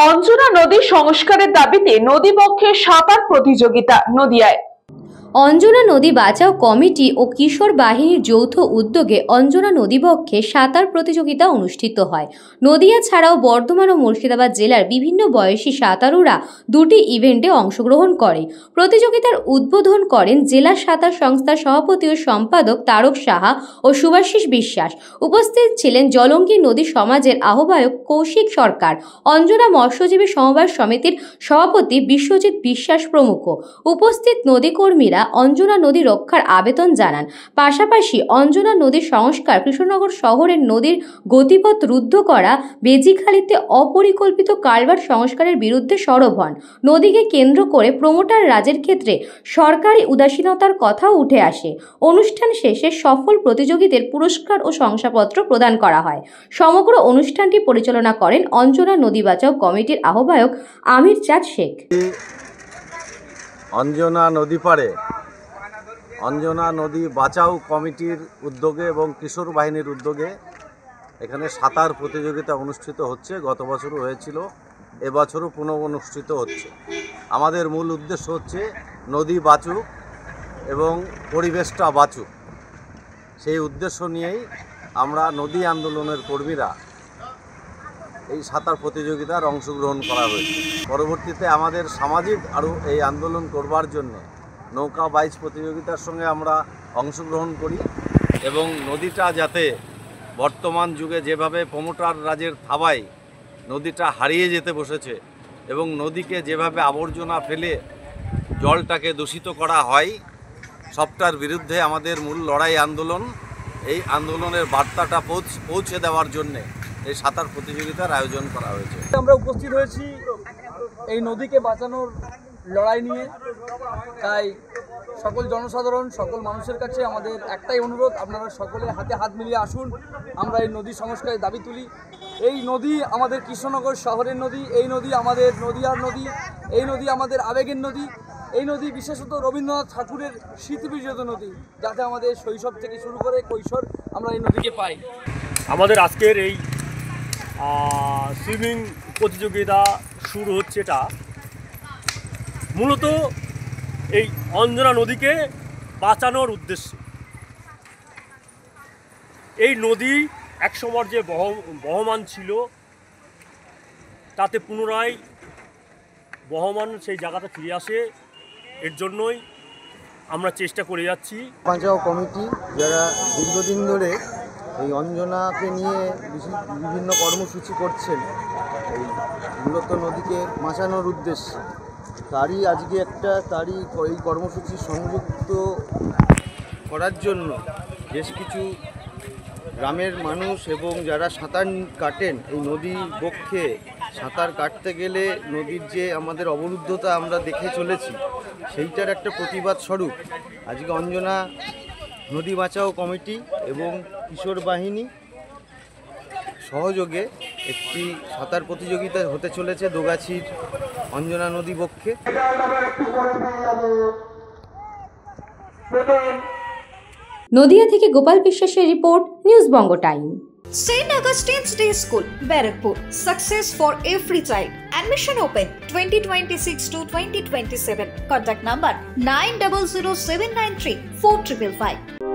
অঞ্জনা নদী সংস্কারের দাবিতে নদীবক্ষে সাঁতার প্রতিযোগিতা নদিয়ায়। অঞ্জনা নদী বাঁচাও কমিটি ও কিশোর বাহিনীর যৌথ উদ্যোগে অঞ্জনা নদীবক্ষে সাঁতার প্রতিযোগিতা অনুষ্ঠিত হয়। নদিয়া ছাড়াও বর্ধমান ও মুর্শিদাবাদ জেলার বিভিন্ন বয়সী সাঁতারুরা দুটি ইভেন্টে অংশগ্রহণ করে। প্রতিযোগিতার উদ্বোধন করেন জেলা সাঁতার সংস্থার সভাপতি ও সম্পাদক তারক সাহা ও শুভাশিস বিশ্বাস। উপস্থিত ছিলেন জলঙ্গি নদী সমাজের আহ্বায়ক কৌশিক সরকার, অঞ্জনা মৎস্যজীবী সমবায় সমিতির সভাপতি বিশ্বজিৎ বিশ্বাস প্রমুখ। উপস্থিত নদী কর্মীরা অঞ্জনা নদী রক্ষার আবেদন জানান। পাশাপাশি অঞ্জনা নদীর সংস্কার, কৃষ্ণনগর শহরের নদীর গতিপথ রুদ্ধ করা, বেজিখালীতে অপরিকল্পিত কালভার্ট সংস্কারের বিরুদ্ধে সরব হন। নদীকে কেন্দ্র করে প্রমোটার রাজের ক্ষেত্রে সরকারি উদাসীনতার কথাও উঠে আসে। অনুষ্ঠান শেষে সফল প্রতিযোগীদের পুরস্কার ও শংসাপত্র প্রদান করা হয়। সমগ্র অনুষ্ঠানটি পরিচালনা করেন অঞ্জনা নদী বাঁচাও কমিটির আহ্বায়ক আমির চাঁদ শেখ। অঞ্জনা নদী পাড়ে অঞ্জনা নদী বাঁচাও কমিটির উদ্যোগে এবং কিশোর বাহিনীর উদ্যোগে এখানে সাঁতার প্রতিযোগিতা অনুষ্ঠিত হচ্ছে। গত বছরও হয়েছিল, এবছরও পুনঃ অনুষ্ঠিত হচ্ছে। আমাদের মূল উদ্দেশ্য হচ্ছে নদী বাঁচুক এবং পরিবেশটা বাঁচুক। সেই উদ্দেশ্য নিয়েই আমরা নদী আন্দোলনের কর্মীরা এই সাঁতার প্রতিযোগিতার অংশগ্রহণ করা হয়েছে। পরবর্তীতে আমাদের সামাজিক আরও এই আন্দোলন করবার জন্য নৌকা বাইচ প্রতিযোগিতার সঙ্গে আমরা অংশগ্রহণ করি এবং নদীটা যাতে বর্তমান যুগে যেভাবে প্রমোটার রাজের থাবায় নদীটা হারিয়ে যেতে বসেছে এবং নদীকে যেভাবে আবর্জনা ফেলে জলটাকে দূষিত করা হয়, সবটার বিরুদ্ধে আমাদের মূল লড়াই আন্দোলন। এই আন্দোলনের বার্তাটা পৌঁছে দেওয়ার জন্যে এই সাঁতার প্রতিযোগিতার আয়োজন করা হয়েছে। আমরা উপস্থিত হয়েছি এই নদীকে বাঁচানোর লড়াই নিয়ে। তাই সকল জনসাধারণ, সকল মানুষের কাছে আমাদের একটাই অনুরোধ, আপনারা সকলে হাতে হাত মিলিয়ে আসুন, আমরা এই নদী সংস্কারের দাবি তুলি। এই নদী আমাদের কৃষ্ণনগর শহরের নদী, এই নদী আমাদের নদিয়ার নদী, এই নদী আমাদের আবেগের নদী, এই নদী বিশেষত রবীন্দ্রনাথ ঠাকুরের স্মৃতিবিজড়িত নদী, যাতে আমাদের শৈশব থেকে শুরু করে কৈশোর আমরা এই নদীকে পাই। আমাদের আজকের এই সুইমিং প্রতিযোগিতা শুরু হচ্ছে, এটা মূলত এই অঞ্জনা নদীকে বাঁচানোর উদ্দেশ্যে। এই নদী একসময় যে বহমান ছিল, তাতে পুনরায় বহমান সেই জায়গাটা ফিরে আসে। এর জন্যই আমরা চেষ্টা করে যাচ্ছি। বাঁচাও কমিটি যারা দীর্ঘদিন ধরে এই অঞ্জনাকে নিয়ে বিভিন্ন কর্মসূচি করছেন, এই মূলত নদীকে বাঁচানোর উদ্দেশ্যে, তারই এই কর্মসূচি সংযুক্ত করার জন্য বেশ কিছু গ্রামের মানুষ এবং যারা সাঁতার কাটেন, এই নদীর বক্ষে সাঁতার কাটতে গেলে নদীর যে আমাদের অবরুদ্ধতা আমরা দেখে চলেছি, সেইটার একটা প্রতিবাদ স্বরূপ আজকে অঞ্জনা নদী বাঁচাও কমিটি এবং কিশোর বাহিনী সহযোগে একটি সাঁতার প্রতিযোগিতা হতে চলেছে দোগাছির অঞ্জনা নদী বক্ষে। নদিয়া থেকে গোপাল বিশ্বাসের report, news Banga time. St. Augustine's Day School, Barakpur. Success for every child. Admission open 2026 to 2027. Contact number 900793 4555.